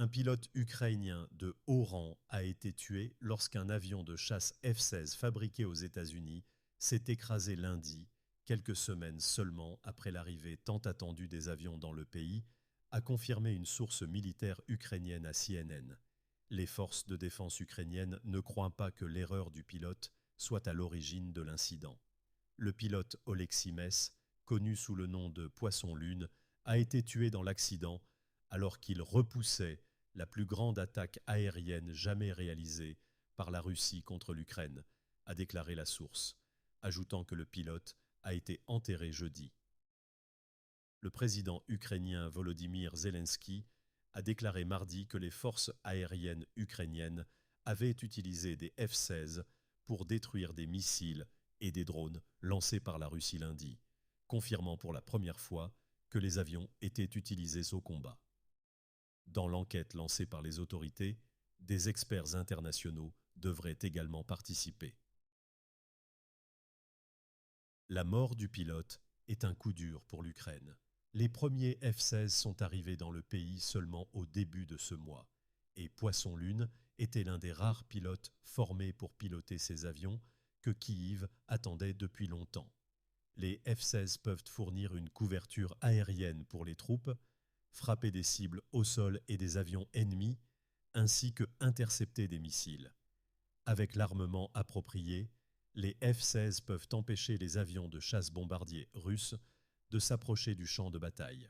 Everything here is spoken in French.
Un pilote ukrainien de haut rang a été tué lorsqu'un avion de chasse F-16 fabriqué aux États-Unis s'est écrasé lundi, quelques semaines seulement après l'arrivée tant attendue des avions dans le pays, a confirmé une source militaire ukrainienne à CNN. Les forces de défense ukrainiennes ne croient pas que l'erreur du pilote soit à l'origine de l'incident. Le pilote Oleksiy Mess, connu sous le nom de Poisson-Lune, a été tué dans l'accident alors qu'il repoussait la plus grande attaque aérienne jamais réalisée par la Russie contre l'Ukraine, a déclaré la source, ajoutant que le pilote a été enterré jeudi. Le président ukrainien Volodymyr Zelensky a déclaré mardi que les forces aériennes ukrainiennes avaient utilisé des F-16 pour détruire des missiles et des drones lancés par la Russie lundi, confirmant pour la première fois que les avions étaient utilisés au combat. Dans l'enquête lancée par les autorités, des experts internationaux devraient également participer. La mort du pilote est un coup dur pour l'Ukraine. Les premiers F-16 sont arrivés dans le pays seulement au début de ce mois, et Poisson-Lune était l'un des rares pilotes formés pour piloter ces avions que Kyiv attendait depuis longtemps. Les F-16 peuvent fournir une couverture aérienne pour les troupes, frapper des cibles au sol et des avions ennemis, ainsi que intercepter des missiles. Avec l'armement approprié, les F-16 peuvent empêcher les avions de chasse bombardiers russes de s'approcher du champ de bataille.